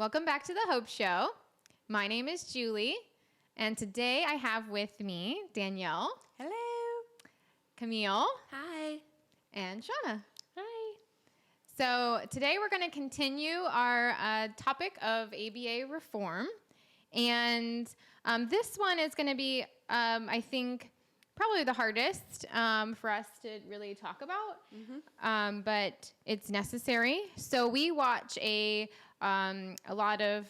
Welcome back to the Hope Show. My name is Julie, and today I have with me Danielle. Hello. Camille. Hi. And Shauna. Hi. So today we're going to continue our topic of ABA reform. And this one is going to be, I think, probably the hardest for us to really talk about, but it's necessary. So we watch a lot of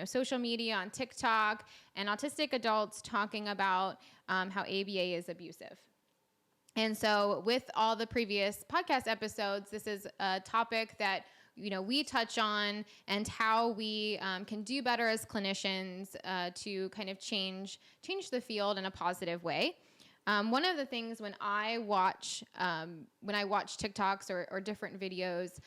social media on TikTok and autistic adults talking about how ABA is abusive. And so with all the previous podcast episodes, this is a topic that we touch on and how we can do better as clinicians to kind of change the field in a positive way. One of the things when I watch TikToks or different videos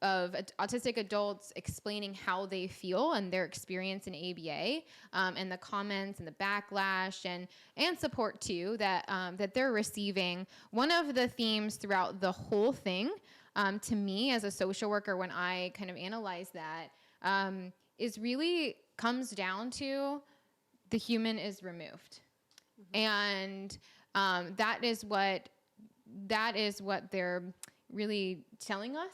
of autistic adults explaining how they feel and their experience in ABA, and the comments and the backlash and support too that they're receiving, one of the themes throughout the whole thing, to me as a social worker, when I kind of analyze that, is really comes down to the human is removed. And that is what they're really telling us.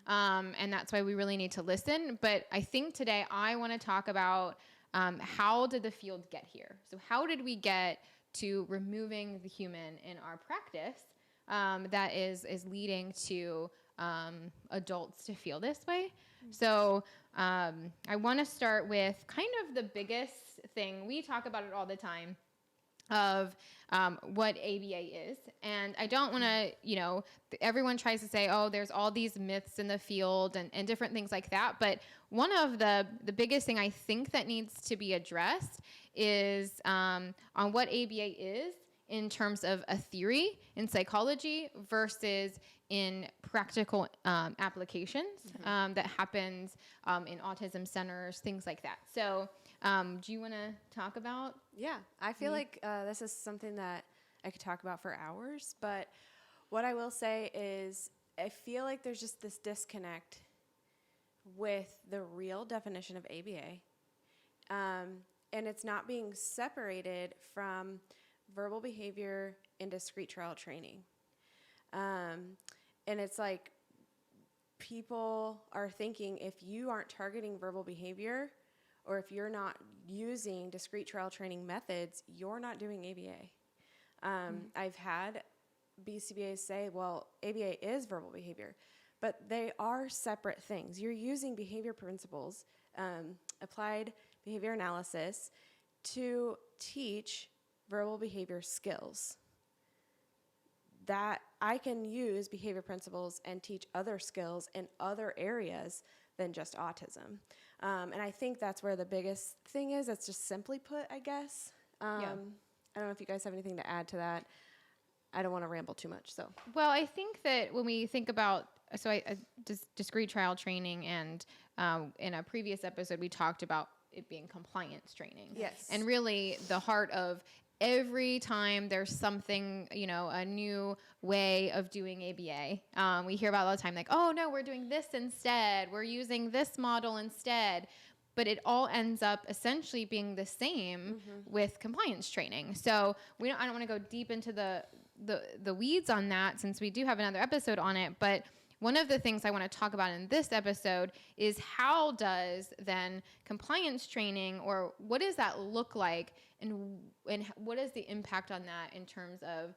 And that's why we really need to listen. But I think today I want to talk about how did the field get here? So how did we get to removing the human in our practice that is leading to adults to feel this way? So I want to start with kind of the biggest thing. We talk about it all the time of what ABA is. And I don't want to, everyone tries to say, oh, there's all these myths in the field and different things like that. But one of the biggest thing I think that needs to be addressed is on what ABA is in terms of a theory in psychology versus in practical applications that happens in autism centers, things like that. So do you want to talk about? Yeah, I feel like this is something that I could talk about for hours, but what I will say is I feel like there's just this disconnect with the real definition of ABA, and it's not being separated from verbal behavior and discrete trial training. And it's like people are thinking if you aren't targeting verbal behavior or if you're not using discrete trial training methods, you're not doing ABA. I've had BCBAs say, well, ABA is verbal behavior, but they are separate things. You're using behavior principles, applied behavior analysis, to teach verbal behavior skills. That I can use behavior principles and teach other skills in other areas than just autism. And I think that's where the biggest thing is. That's just simply put, I guess. I don't know if you guys have anything to add to that. I don't want to ramble too much. So, well, I think that when we think about, discrete trial training, and in a previous episode, we talked about it being compliance training. Yes. And really the heart of every time there's something, a new way of doing ABA, we hear about all the time, like, oh no, we're doing this instead. We're using this model instead. But it all ends up essentially being the same with compliance training. So I don't want to go deep into the weeds on that, since we do have another episode on it. But one of the things I want to talk about in this episode is how does then compliance training, or what does that look like, and what is the impact on that in terms of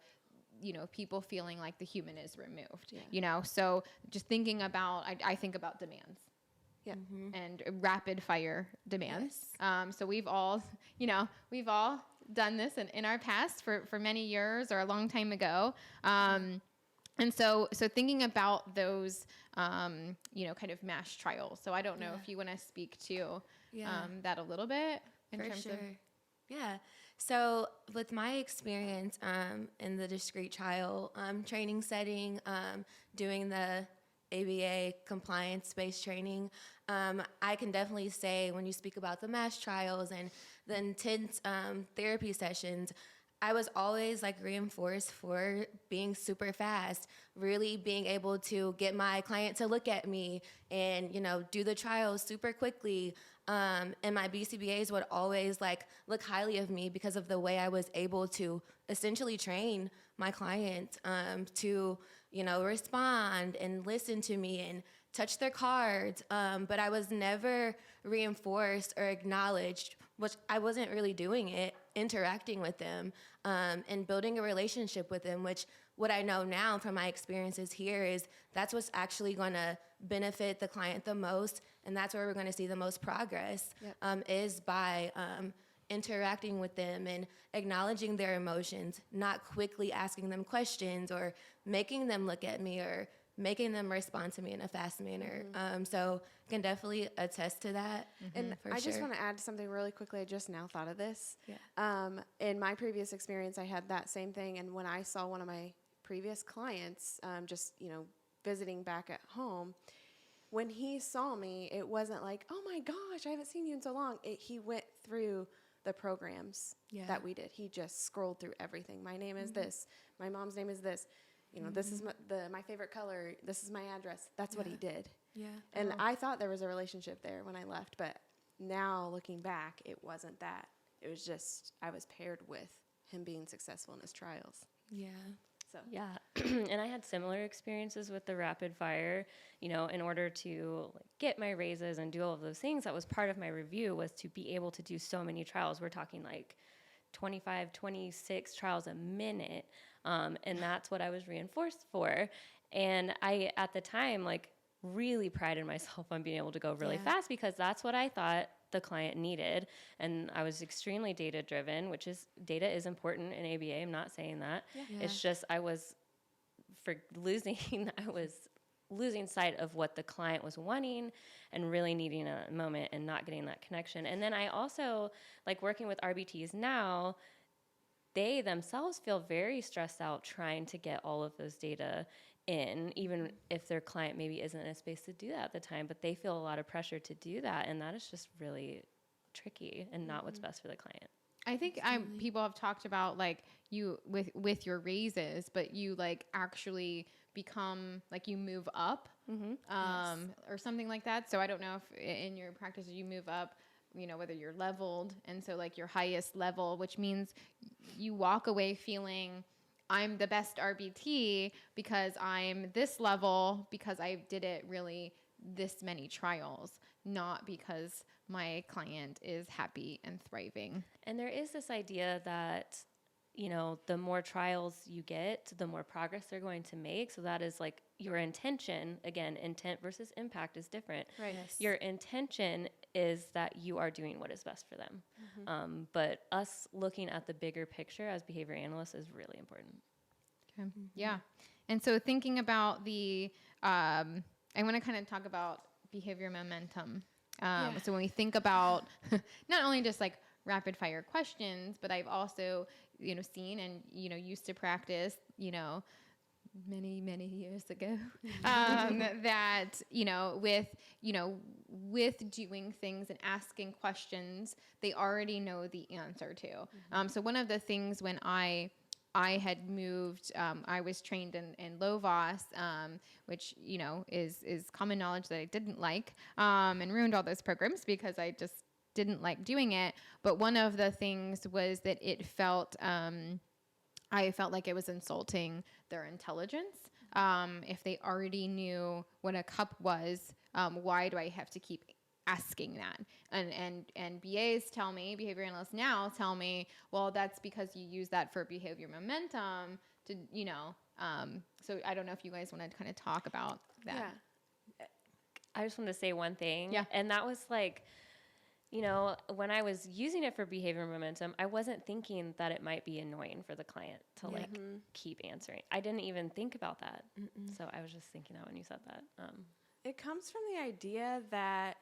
people feeling like the human is removed? Yeah. So just thinking about, I think about demands. Yeah. And rapid fire demands. Yes. So we've all done this in our past for many years or a long time ago. And so thinking about those, kind of MASH trials. So I don't know if you want to speak to that a little bit in terms of. Yeah. So with my experience in the discrete trial training setting, doing the ABA compliance-based training, I can definitely say when you speak about the MASH trials and the intense therapy sessions, I was always like reinforced for being super fast, really being able to get my client to look at me and, you know, do the trials super quickly. And my BCBAs would always like look highly of me because of the way I was able to essentially train my client to, you know, respond and listen to me and touch their cards. But I was never reinforced or acknowledged, which I wasn't really doing it, interacting with them and building a relationship with them, which what I know now from my experiences here is that's what's actually going to benefit the client the most, and that's where we're going to see the most progress. Is by interacting with them and acknowledging their emotions, not quickly asking them questions or making them look at me or making them respond to me in a fast manner. So I can definitely attest to that. And I just want to add something really quickly. I just now thought of this. In my previous experience, I had that same thing. And when I saw one of my previous clients, just, you know, visiting back at home, when he saw me, it wasn't like, oh my gosh, I haven't seen you in so long. He went through the programs that we did. He just scrolled through everything. My name is this. My mom's name is this. You know, this is my favorite color. This is my address. That's what he did. And I thought there was a relationship there when I left, but now looking back, it wasn't that. It was just I was paired with him being successful in his trials. So And I had similar experiences with the rapid fire. You know, in order to like, get my raises and do all of those things, that was part of my review, was to be able to do so many trials. We're talking like 25, 26 trials a minute. And that's what I was reinforced for. And I, at the time, like really prided myself on being able to go really fast because that's what I thought the client needed. And I was extremely data driven, which is, data is important in ABA. I'm not saying that. It's just, I was losing sight of what the client was wanting and really needing a moment and not getting that connection. And then I also, like working with RBTs now, they themselves feel very stressed out trying to get all of those data in, even if their client maybe isn't in a space to do that at the time, but they feel a lot of pressure to do that. And that is just really tricky and not what's best for the client. I think people have talked about like you with your raises, but you like actually become like you move up or something like that. So I don't know if in your practice you move up, you know, whether you're leveled. And so like your highest level, which means you walk away feeling I'm the best RBT because I'm this level because I did it really this many trials, not because my client is happy and thriving. And there is this idea that, you know, the more trials you get, the more progress they're going to make. So that is like your intention. Again, intent versus impact is different. Right. Your intention is that you are doing what is best for them. But us looking at the bigger picture as behavior analysts is really important. Okay. Yeah. And so thinking about the, I want to kind of talk about behavior momentum. So when we think about not only just like rapid fire questions, but I've also, you know, seen and, you know, used to practice, you know, many, many years ago, that, you know, with doing things and asking questions, they already know the answer to. So one of the things when I had moved, I was trained in Lovos, which, you know, is common knowledge that I didn't like, and ruined all those programs because I just didn't like doing it. But one of the things was that it felt, I felt like it was insulting their intelligence. If they already knew what a cup was, why do I have to keep asking that? And BAs tell me, behavior analysts now tell me, well, that's because you use that for behavior momentum to, you know, so I don't know if you guys want to kind of talk about that. I just wanted to say one thing. Yeah. And that was like, you know, when I was using it for behavior momentum, I wasn't thinking that it might be annoying for the client to like keep answering. I didn't even think about that. So I was just thinking that when you said that. It comes from the idea that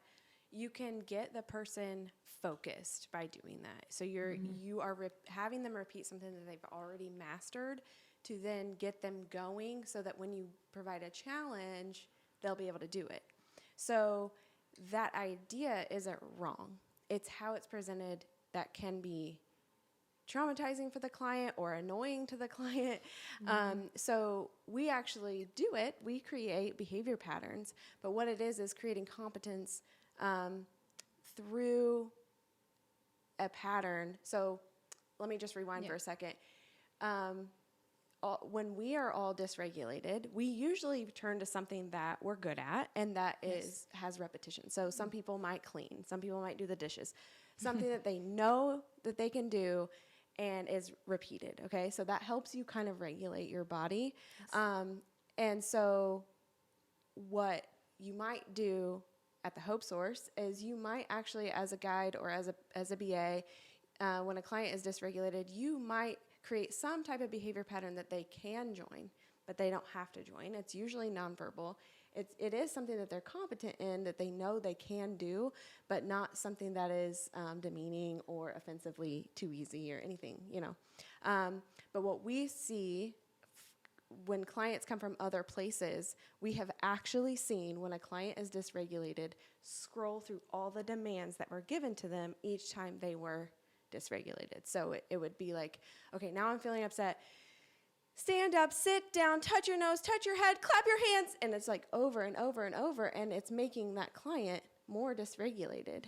you can get the person focused by doing that. So you are having them repeat something that they've already mastered to then get them going so that when you provide a challenge, they'll be able to do it. So that idea isn't wrong. It's how it's presented that can be traumatizing for the client or annoying to the client. So we actually do it. We create behavior patterns, but what it is creating competence through a pattern. So let me just rewind for a second. When we are all dysregulated, we usually turn to something that we're good at, and that has repetition. So some people might clean, some people might do the dishes, something that they know that they can do and is repeated, okay? So that helps you kind of regulate your body. And so what you might do at the Hope Source is you might actually, as a guide or as a BA, when a client is dysregulated, you might create some type of behavior pattern that they can join, but they don't have to join. It's usually nonverbal. It is something that they're competent in, that they know they can do, but not something that is demeaning or offensively too easy or anything, you know. But what we see when clients come from other places, we have actually seen when a client is dysregulated, scroll through all the demands that were given to them each time they were dysregulated. So it would be like, okay, now I'm feeling upset. Stand up, sit down, touch your nose, touch your head, clap your hands. And it's like over and over and over, and it's making that client more dysregulated.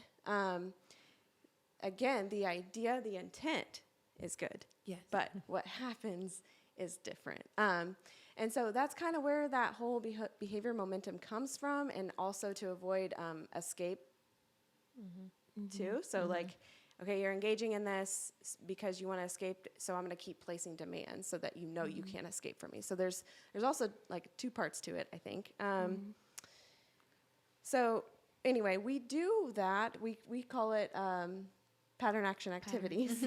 Again, the idea, the intent is good. Yes. But what happens is different. And so that's kind of where that whole behavior momentum comes from, and also to avoid escape too. So like, okay, you're engaging in this because you want to escape, so I'm going to keep placing demands so that you know you can't escape from me. So there's also like two parts to it, I think. So anyway, we do that. We call it pattern action activities,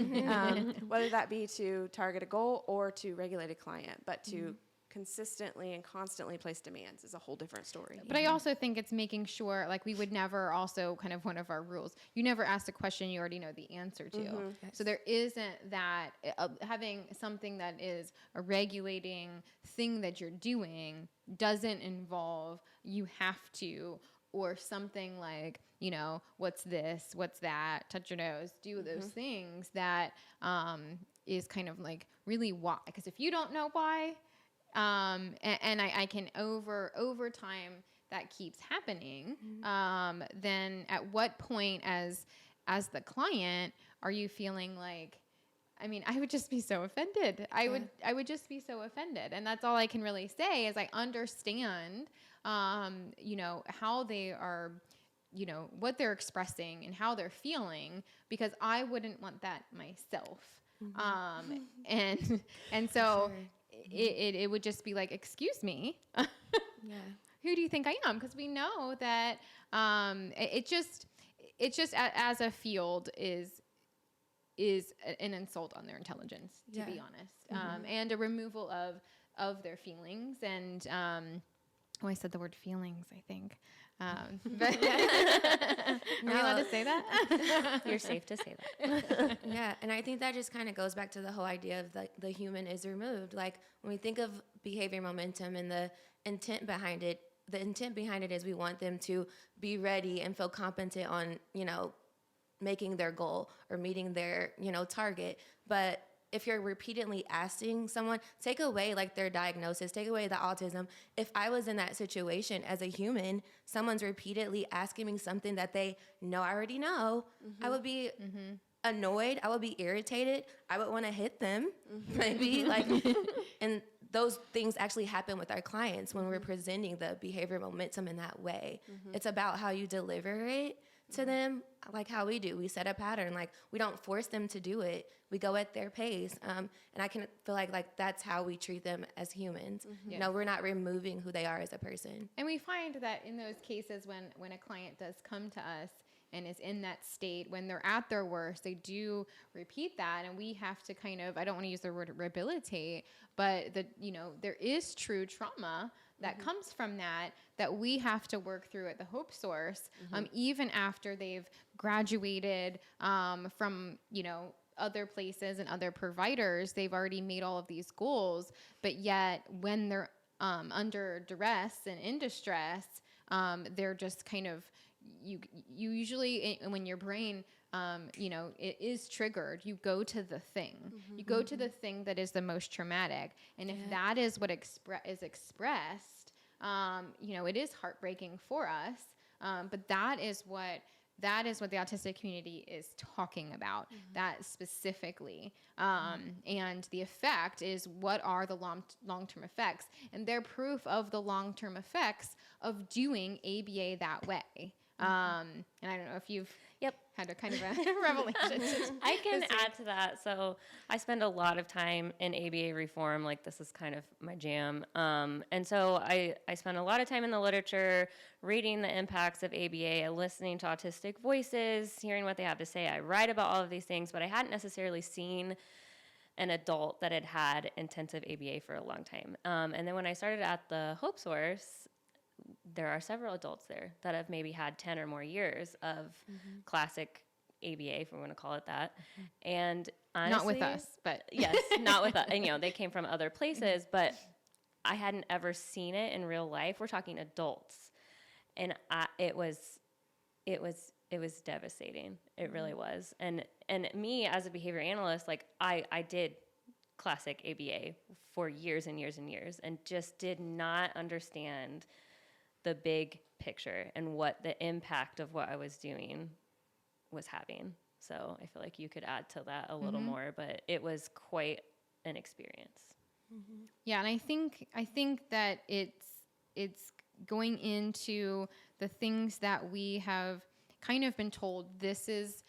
whether that be to target a goal or to regulate a client, but to consistently and constantly place demands is a whole different story. But I also think it's making sure, like, we would never also kind of one of our rules, you never ask a question you already know the answer to. Yes. So there isn't that, having something that is a regulating thing that you're doing doesn't involve you have to, or something like, you know, what's this, what's that, touch your nose, do those things that is kind of like really why. Because if you don't know why, and I can over time that keeps happening, then at what point as the client are you feeling like, I mean, I would just be so offended. I would just be so offended. And that's all I can really say is I understand, you know, how they are, you know, what they're expressing and how they're feeling, because I wouldn't want that myself. And so it would just be like, excuse me, who do you think I am? Because we know that it just as a field is an insult on their intelligence, to be honest, and a removal of their feelings. And I said the word feelings, I think. But are we allowed to say that? You're safe to say that. Yeah, and I think that just kind of goes back to the whole idea of the human is removed. Like when we think of behavior momentum and the intent behind it is we want them to be ready and feel competent on, you know, making their goal or meeting their, you know, target. But if you're repeatedly asking someone, take away like their diagnosis, take away the autism. If I was in that situation as a human, someone's repeatedly asking me something that they know I already know, I would be annoyed. I would be irritated. I would want to hit them, maybe. Like, and those things actually happen with our clients when we're presenting the behavior momentum in that way. It's about how you deliver it to them, like how we do. We set a pattern. Like, we don't force them to do it. We go at their pace. And I can feel like that's how we treat them as humans. You know, we're not removing who they are as a person. And we find that in those cases when a client does come to us and is in that state, when they're at their worst, they do repeat that. And we have to kind of, I don't want to use the word rehabilitate, but there is true trauma that comes from that we have to work through at the Hope Source, even after they've graduated from, you know, other places and other providers. They've already made all of these goals, but yet when they're under duress and in distress, they're just kind of, you usually, when your brain it is triggered, you go to the thing. You go to the thing that is the most traumatic. And if that is what is expressed, it is heartbreaking for us. But that is what the autistic community is talking about, that specifically. And the effect is, what are the long-term effects? And they're proof of the long-term effects of doing ABA that way. And I don't know if you've had a kind of a revelation. I can add to that. So I spend a lot of time in ABA reform. Like, this is kind of my jam. And so I spend a lot of time in the literature, reading the impacts of ABA, listening to autistic voices, hearing what they have to say. I write about all of these things, but I hadn't necessarily seen an adult that had had intensive ABA for a long time. And then when I started at the Hope Source, there are several adults there that have maybe had 10 or more years of classic ABA, if we want to call it that. And honestly, not with us, but yes, not with us. And, they came from other places, but I hadn't ever seen it in real life. We're talking adults. And it was devastating. It really was. And me as a behavior analyst, like I did classic ABA for years and years and years, and just did not understand the big picture and what the impact of what I was doing was having. So I feel like you could add to that a little more, but it was quite an experience. Yeah, and I think that it's going into the things that we have kind of been told, this is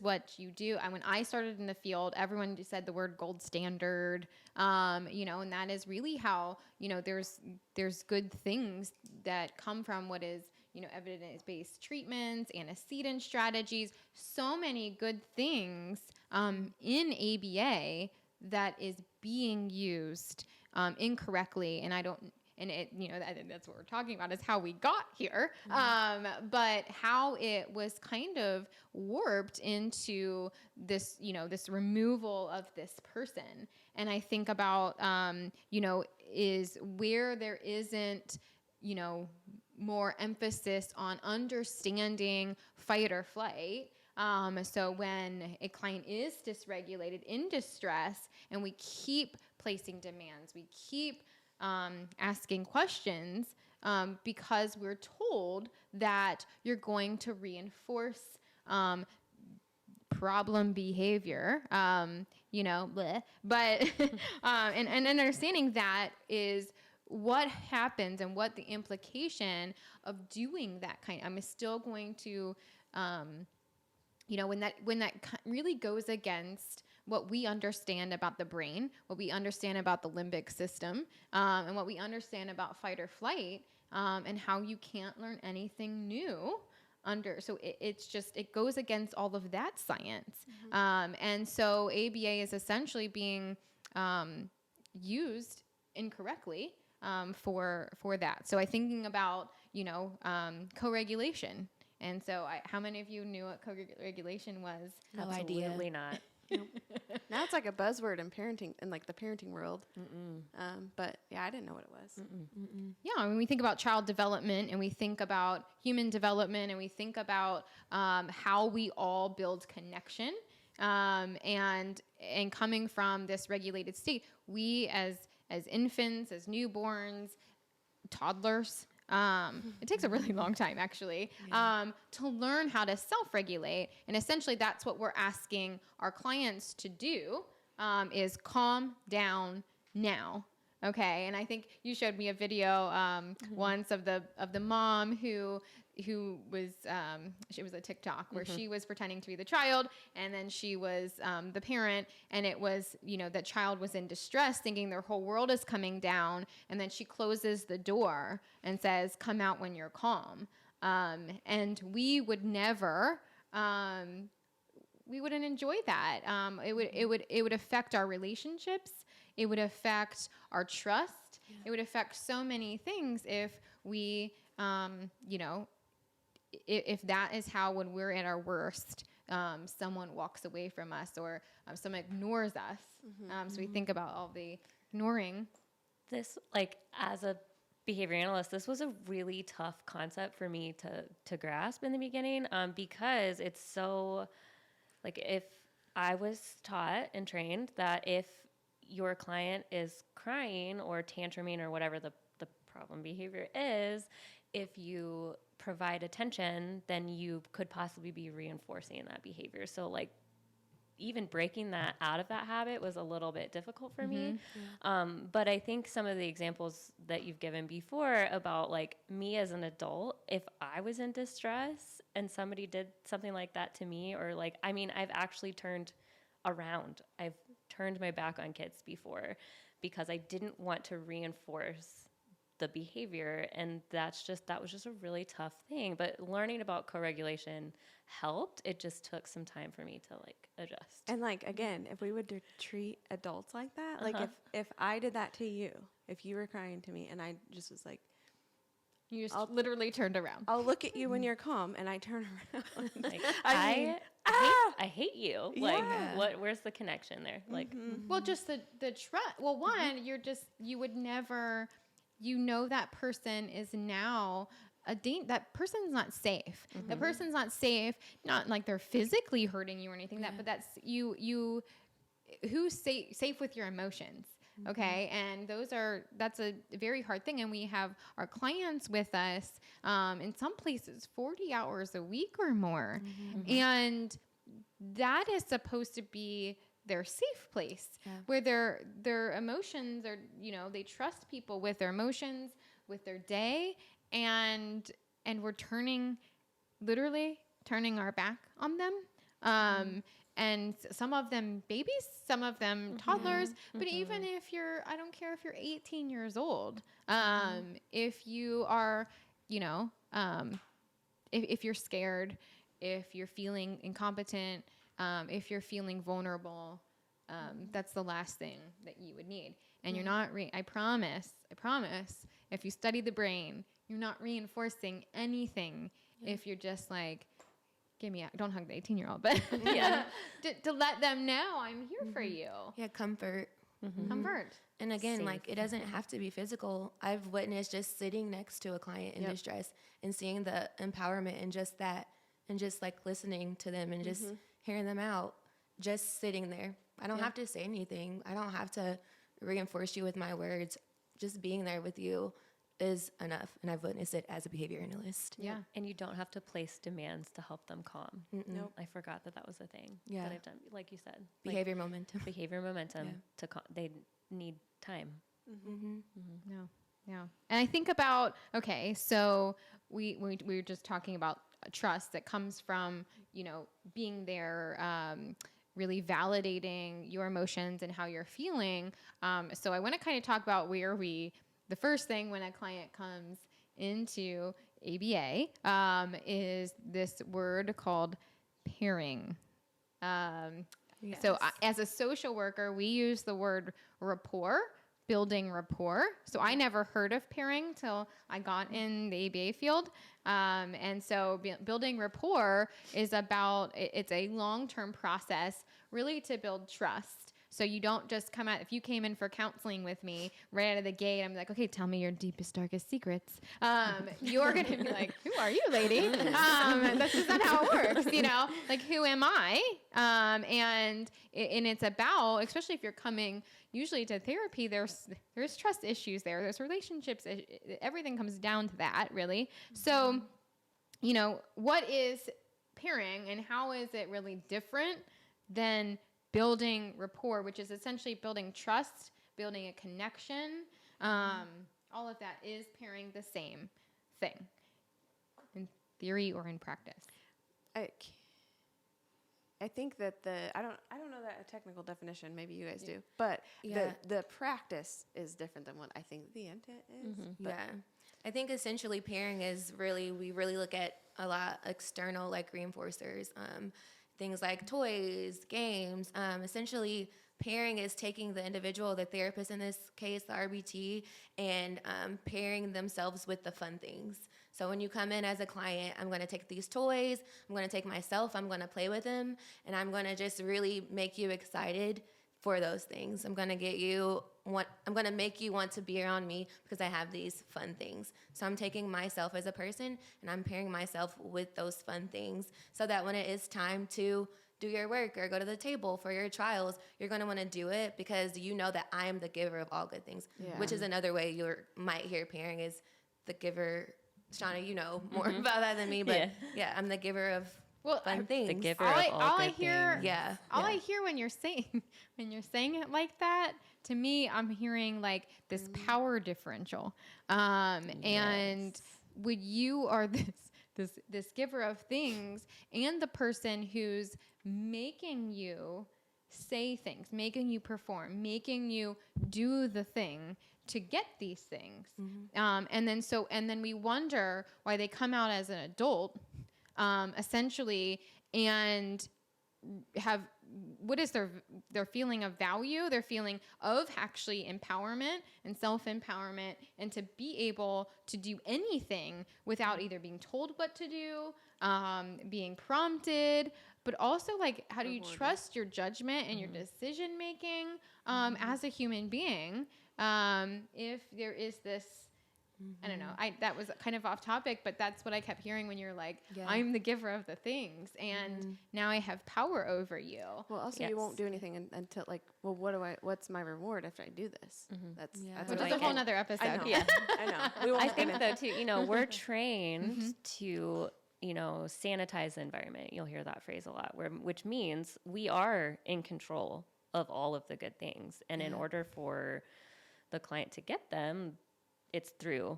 what you do. When I started in the field, everyone just said the word gold standard, and that is really how, there's good things that come from what is, evidence-based treatments, antecedent strategies, so many good things in ABA that is being used incorrectly. And that's what we're talking about, is how we got here. But how it was kind of warped into this, this removal of this person. And I think about, is where there isn't, more emphasis on understanding fight or flight. So when a client is dysregulated, in distress, and we keep placing demands, we keep asking questions, because we're told that you're going to reinforce problem behavior, bleh. But and understanding that is what happens and what the implication of doing that kind. I'm still going to, when that really goes against what we understand about the brain, what we understand about the limbic system, and what we understand about fight or flight, and how you can't learn anything new so it goes against all of that science. And so ABA is essentially being used incorrectly for that. So I'm thinking about, co-regulation. And so how many of you knew what co-regulation was? No Absolutely idea. not. Now it's like a buzzword in parenting, in like the parenting world. But yeah, I didn't know what it was. Yeah, when we think about child development, and we think about human development, and we think about how we all build connection, and coming from this regulated state, we as infants, as newborns, toddlers, it takes a really long time, actually, to learn how to self-regulate. And essentially that's what we're asking our clients to do, is calm down now. Okay. And I think you showed me a video once of the mom who was, it was a TikTok where she was pretending to be the child, and then she was the parent, and it was, the child was in distress, thinking their whole world is coming down, and then she closes the door and says, "Come out when you're calm." And we would never, we wouldn't enjoy that. It would affect our relationships. It would affect our trust. Yeah. It would affect so many things if we, if that is how, when we're at our worst, someone walks away from us, or someone ignores us. So we think about all the ignoring. This, like, as a behavior analyst, this was a really tough concept for me to grasp in the beginning, because it's so, like, if I was taught and trained that if your client is crying or tantruming or whatever the problem behavior is, if you provide attention, then you could possibly be reinforcing that behavior. So, like, even breaking that out of that habit was a little bit difficult for me. But I think some of the examples that you've given before about, like, me as an adult, if I was in distress and somebody did something like that to me, or like, I mean, I've actually turned around. I've turned my back on kids before because I didn't want to reinforce the behavior, and that was just a really tough thing. But learning about co-regulation helped. It just took some time for me to, like, adjust. And, like, again, if we would treat adults like that, like, if I did that to you, if you were crying to me and I just was like, You just literally turned around. I'll look at you when you're calm, and I turn around. Like, I I hate you. Like, where's the connection there? Like, Well, just the trust. Well, one, you would never, that person is now that person's not safe. That person's not safe, not like they're physically hurting you or anything but that's who's safe with your emotions. Okay. And that's a very hard thing. And we have our clients with us, in some places 40 hours a week or more. And that is supposed to be their safe place where their emotions are, they trust people with their emotions, with their day. And we're literally turning our back on them. And some of them babies, some of them toddlers, but even if I don't care if you're 18 years old, if you are, if you're scared, if you're feeling incompetent, if you're feeling vulnerable, that's the last thing that you would need. And you're not, I promise, if you study the brain, you're not reinforcing anything if you're just like, don't hug the 18-year-old, but to let them know I'm here for you. Yeah, comfort. Comfort. And again, like, it doesn't have to be physical. I've witnessed just sitting next to a client in distress and seeing the empowerment and just that, and just, like, listening to them and just hearing them out, just sitting there. I don't have to say anything. I don't have to reinforce you with my words. Just being there with you is enough. And I've witnessed it as a behavior analyst. Yeah. And you don't have to place demands to help them calm. Nope. I forgot that was a thing Yeah. that I've done. Like you said, Behavior momentum. Behavior momentum they need time. No. Yeah. And I think about, okay, so we were just talking about trust that comes from, being there, really validating your emotions and how you're feeling. So I want to kind of talk about the first thing when a client comes into ABA is this word called pairing. So as a social worker, we use the word rapport, building rapport. So I never heard of pairing till I got in the ABA field. And so building rapport is it's a long-term process really to build trust. So you don't just if you came in for counseling with me right out of the gate, I'm like, okay, tell me your deepest, darkest secrets. You're going to be like, who are you, lady? That's just not how it works, like, who am I? And it's about, especially if you're coming usually to therapy, there's trust issues there's relationships, everything comes down to that, really. So, what is pairing and how is it really different than building rapport, which is essentially building trust, building a connection? All of that is pairing the same thing in theory or in practice. I think that I don't know that a technical definition, maybe you guys do, but the practice is different than what I think the intent is. Yeah. I think essentially pairing is we really look at a lot external, like, reinforcers, things like toys, games. Essentially, pairing is taking the individual, the therapist in this case, the RBT, and pairing themselves with the fun things. So when you come in as a client, I'm going to take these toys, I'm going to take myself, I'm going to play with them, and I'm going to just really make you excited for those things. I'm going to make you want to be around me because I have these fun things. So I'm taking myself as a person and I'm pairing myself with those fun things so that when it is time to do your work or go to the table for your trials, you're going to want to do it because you know that I am the giver of all good things, which is another way you might hear pairing is the giver. Shauna, you know more about that than me, but I'm the giver of fun things. The giver of all good things. I hear when you're saying it like that, to me, I'm hearing like this power differential. And when you are this giver of things and the person who's making you say things, making you perform, making you do the thing to get these things. And then we wonder why they come out as an adult, essentially, and have, what is their feeling of value, their feeling of actually empowerment and self-empowerment, and to be able to do anything without either being told what to do, being prompted, but also like, how do you trust your judgment and your decision making as a human being if there is this, I don't know, that was kind of off topic, but that's what I kept hearing when you're like, I'm the giver of the things, and now I have power over you. Well, also you won't do anything until like, well, what's my reward after I do this? That's which is a whole nother episode. I know. I know. We won't I think though too, we're trained to, sanitize the environment. You'll hear that phrase a lot, which means we are in control of all of the good things. And in order for the client to get them, it's through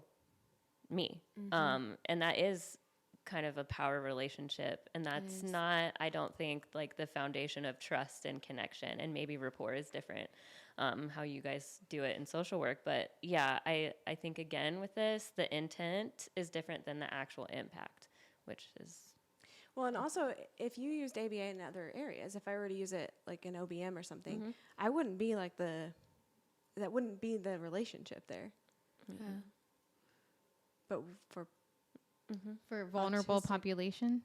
me. And that is kind of a power relationship. And that's not, I don't think, like the foundation of trust and connection. And maybe rapport is different, how you guys do it in social work. But yeah, I think again with this, the intent is different than the actual impact, which is... Well, and also, if you used ABA in other areas, if I were to use it like in OBM or something, I wouldn't be like that wouldn't be the relationship there. But for vulnerable population,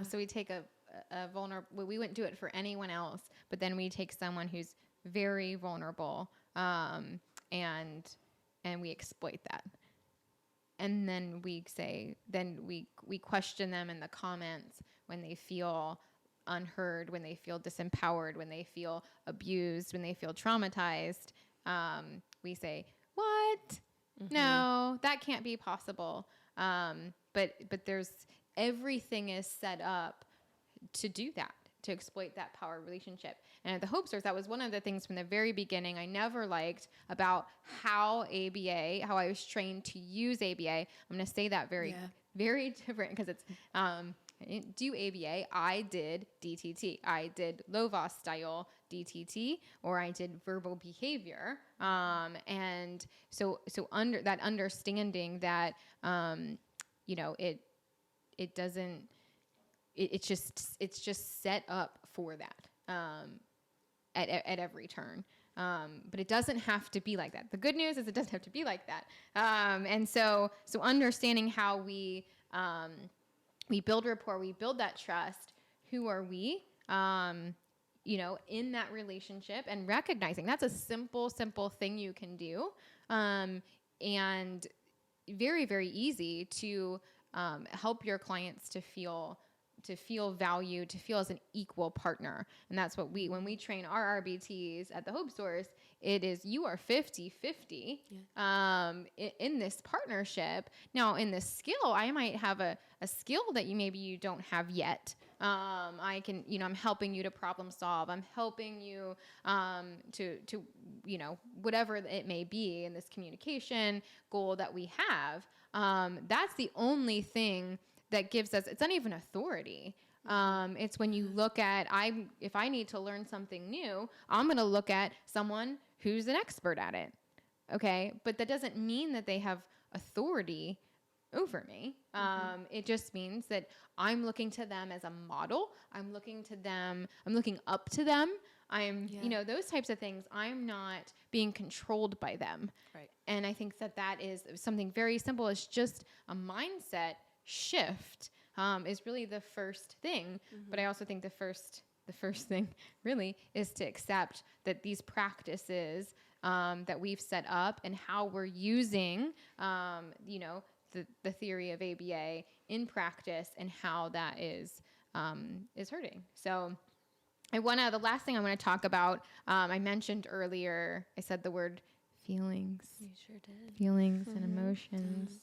so we take a vulnerable. We wouldn't do it for anyone else, but then we take someone who's very vulnerable, and we exploit that. And then we say, we question them in the comments when they feel unheard, when they feel disempowered, when they feel abused, when they feel traumatized. We say, what? No, that can't be possible. But everything is set up to do that, to exploit that power relationship. And at the Hope Source, that was one of the things from the very beginning I never liked about how I was trained to use ABA. I'm going to say that very different because it's, I didn't do ABA. I did DTT. I did Lovaas style DTT, or I did verbal behavior. And so under that understanding that, it doesn't, it's just set up for that, at every turn. But it doesn't have to be like that. The good news is it doesn't have to be like that. And so understanding how we build rapport, we build that trust. Who are we? In that relationship, and recognizing that's a simple thing you can do. And very, very easy to help your clients to feel valued, to feel as an equal partner. And that's what when we train our RBTs at the Hope Source, it is, you are 50-50 in this partnership. Now in this skill, I might have a skill that you don't have yet. I can, I'm helping you to problem solve. I'm helping you to whatever it may be in this communication goal that we have. That's the only thing that gives us, it's not even authority. It's when you look at, if I need to learn something new, I'm going to look at someone who's an expert at it. Okay. But that doesn't mean that they have authority over me. It just means that I'm looking to them as a model. I'm looking up to them. Those types of things. I'm not being controlled by them. Right. And I think that is something very simple. It's just a mindset shift, is really the first thing. But I also think the the first thing really is to accept that these practices that we've set up and how we're using, the theory of ABA in practice and how that is hurting. So the last thing I want to talk about, I mentioned earlier, I said the word feelings. You sure did. Feelings and emotions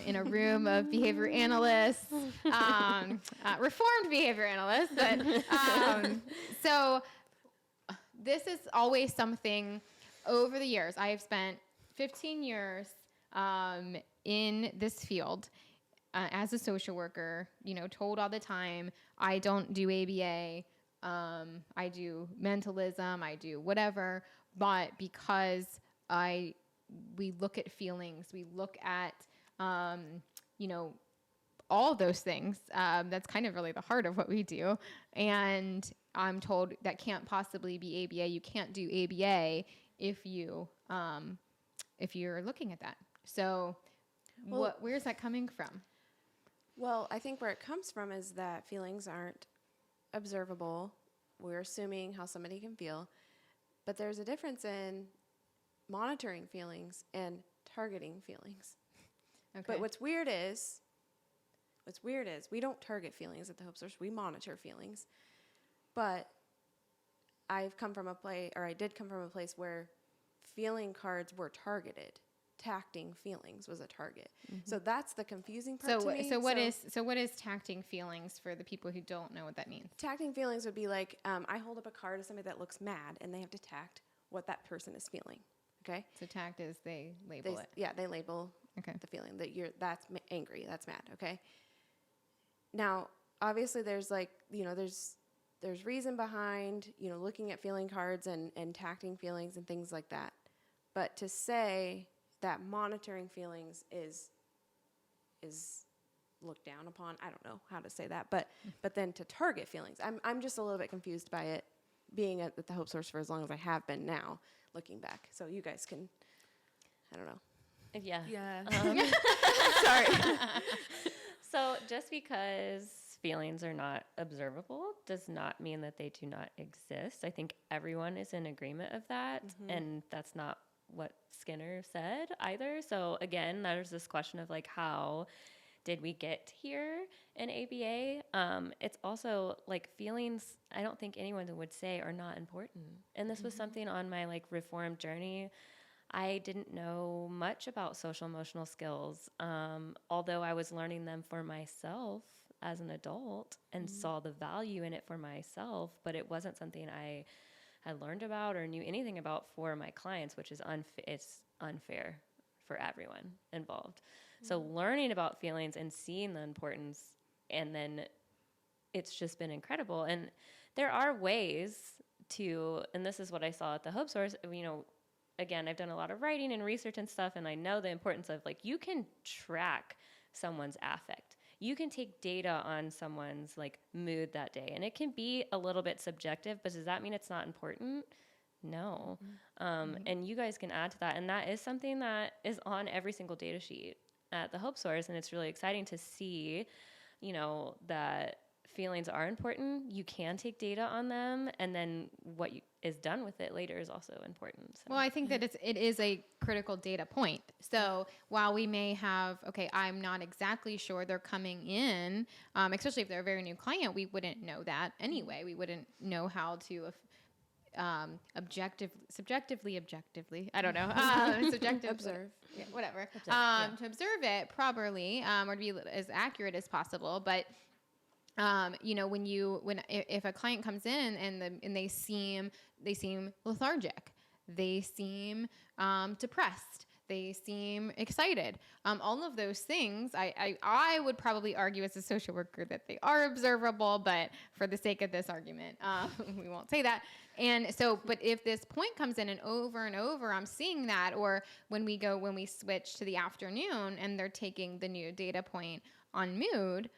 in a room of behavior analysts, reformed behavior analysts. But, so this is always something over the years. I have spent 15 years in this field as a social worker, told all the time, I don't do ABA. I do mentalism, I do whatever, but because we look at feelings, we look at, all those things. That's kind of really the heart of what we do. And I'm told that can't possibly be ABA. You can't do ABA if you're looking at that. So where's that coming from? Well, I think where it comes from is that feelings aren't observable. We're assuming how somebody can feel, but there's a difference in monitoring feelings and targeting feelings. Okay. But what's weird is we don't target feelings at the Hope Source. We monitor feelings. But I did come from a place where feeling cards were targeted. Tacting feelings was a target. Mm-hmm. So that's the confusing part to me. So what is tacting feelings for the people who don't know what that means? Tacting feelings would be like, I hold up a card to somebody that looks mad, and they have to tact what that person is feeling. Okay? So tact is they label it. Yeah, they label the feeling that that's angry, that's mad. Okay? Now, obviously, there's there's reason behind looking at feeling cards and tacting feelings and things like that. But to say that monitoring feelings is looked down upon, I don't know how to say that, but then to target feelings, I'm just a little bit confused by it, being at the Hope Source for as long as I have been now, looking back. So you guys can, I don't know. Yeah. Sorry. So just because feelings are not observable does not mean that they do not exist. I think everyone is in agreement of that, and that's not what Skinner said either. So again, there's this question of like, how did we get here in ABA? It's also like feelings, I don't think anyone would say are not important. And this was something on my like reform journey. I didn't know much about social emotional skills, although I was learning them for myself as an adult and saw the value in it for myself, but it wasn't something I had learned about or knew anything about for my clients, which is it's unfair for everyone involved. So learning about feelings and seeing the importance, and then it's just been incredible. And there are ways to, and this is what I saw at the Hope Source, again, I've done a lot of writing and research and stuff, and I know the importance of like, you can track someone's affect. You can take data on someone's like mood that day, and it can be a little bit subjective, but does that mean it's not important? No. And you guys can add to that. And that is something that is on every single data sheet at the Hope Source. And it's really exciting to see, that feelings are important. You can take data on them, and then what is done with it later is also important. So. Well, I think that it is a critical data point. So while we may have, I'm not exactly sure they're coming in, especially if they're a very new client, we wouldn't know that anyway. We wouldn't know how to subjectively, I don't know, subjectively Observe. Yeah, whatever. To observe it properly, or to be as accurate as possible. But if a client comes in and they seem lethargic, they seem depressed, they seem excited, all of those things, I would probably argue as a social worker that they are observable, but for the sake of this argument, we won't say that. And so, but if this point comes in and over I'm seeing that, or when we switch to the afternoon and they're taking the new data point on mood,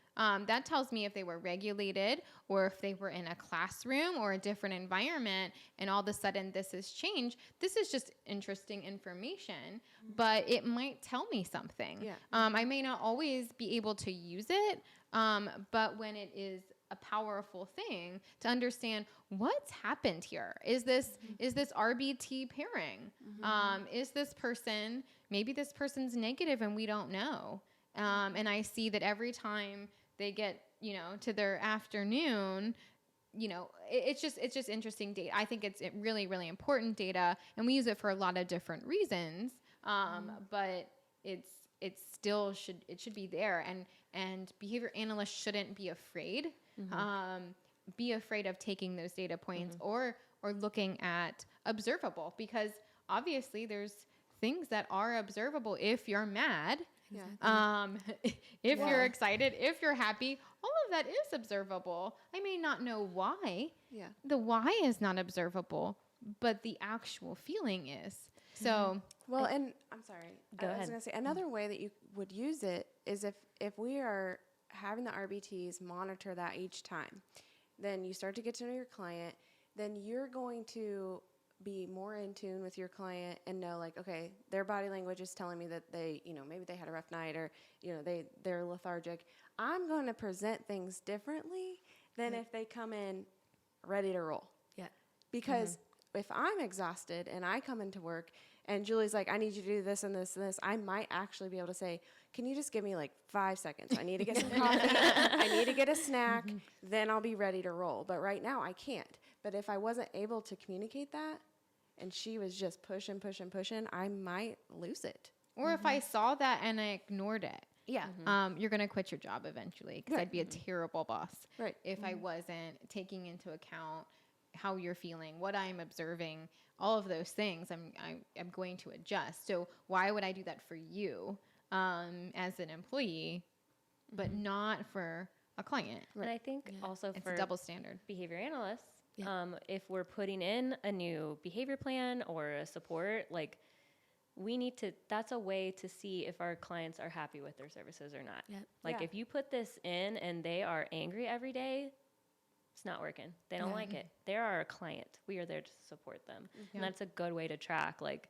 that tells me if they were regulated or if they were in a classroom or a different environment, and all of a sudden this has changed. This is just interesting information, but it might tell me something. Yeah. I may not always be able to use it, but when it is a powerful thing to understand what's happened here. Is this RBT pairing? Is this person, maybe this person's negative and we don't know. And I see that every time they get, to their afternoon, it's just interesting data. I think it's really, really important data, and we use it for a lot of different reasons. But it should be there. And behavior analysts shouldn't be afraid. Be afraid of taking those data points or looking at observable, because obviously there's things that are observable. If you're mad, if you're excited, if you're happy, all of that is observable. I may not know why. Yeah. The why is not observable, but the actual feeling is. So, well, and I'm sorry. Go ahead. I was going to say another way that you would use it is if we are having the RBTs monitor that each time, then you start to get to know your client, then you're going to be more in tune with your client and know, like, okay, their body language is telling me that they, maybe they had a rough night, or, they're lethargic. I'm going to present things differently than if they come in ready to roll. Yeah. Because if I'm exhausted and I come into work and Julie's like, I need you to do this and this and this, I might actually be able to say, can you just give me like 5 seconds? I need to get some coffee. I need to get a snack. Then I'll be ready to roll. But right now I can't. But if I wasn't able to communicate that and she was just pushing, I might lose it. Or if I saw that and I ignored it. Yeah. You're going to quit your job eventually, because I'd be a terrible boss. Right. If I wasn't taking into account how you're feeling, what I'm observing, all of those things, I'm going to adjust. So why would I do that for you as an employee, but not for a client? And I think also it's for a double standard. Behavior analysts, if we're putting in a new behavior plan or a support, like, that's a way to see if our clients are happy with their services or not. Yep. Like, if you put this in and they are angry every day, it's not working. They don't like it. They are our client. We are there to support them. And that's a good way to track, like,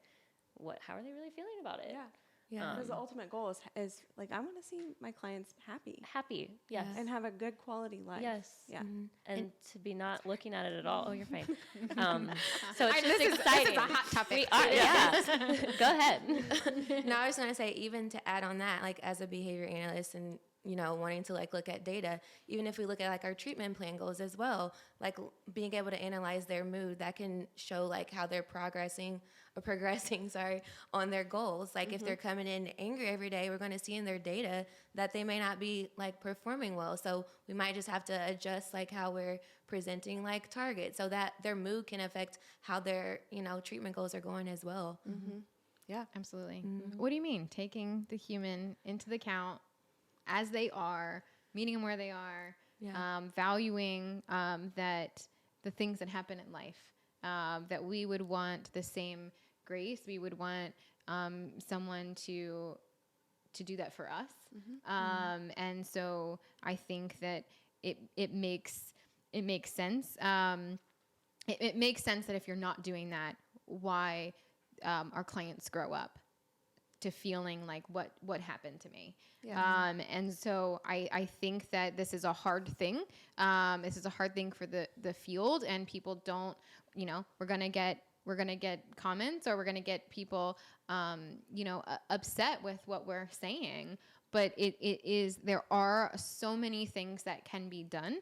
how are they really feeling about it? Yeah. Yeah. Because the ultimate goal is like, I want to see my clients happy. Happy. Yes. And have a good quality life. Yes. Yeah. And to be not looking at it at all. Oh, you're fine. So it's just exciting. This is a hot topic. Go ahead. No, I was going to say, even to add on that, like, as a behavior analyst and, wanting to, like, look at data, even if we look at, like, our treatment plan goals as well, like, being able to analyze their mood, that can show, like, how they're progressing on their goals. Like, if they're coming in angry every day, we're going to see in their data that they may not be, like, performing well. So we might just have to adjust, like, how we're presenting, like, targets, so that their mood can affect how their, treatment goals are going as well. Yeah, absolutely. What do you mean? Taking the human into the account as they are, meeting them where they are, valuing that the things that happen in life, that we would want the same grace. We would want someone to do that for us. And so I think that it makes sense. It makes sense that if you're not doing that, why our clients grow up to feeling like what happened to me. Yeah. And so I think that this is a hard thing. This is a hard thing for the field, and people don't, we're going to get comments, or we're going to get people, upset with what we're saying, but there are so many things that can be done,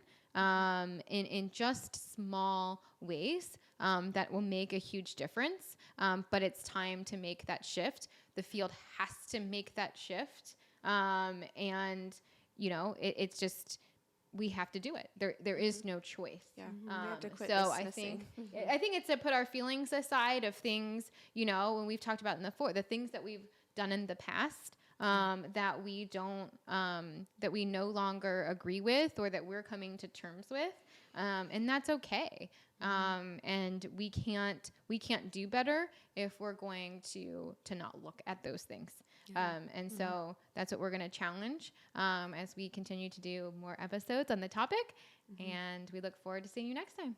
in just small ways, that will make a huge difference. But it's time to make that shift. The field has to make that shift. It's just, we have to do it. There is no choice. Yeah. We have to quit dismissing. I think it's to put our feelings aside of things, when we've talked about the things that we've done in the past, that we don't, that we no longer agree with, or that we're coming to terms with. And that's okay. And we can't do better if we're going to not look at those things. So that's what we're going to challenge, as we continue to do more episodes on the topic. And we look forward to seeing you next time.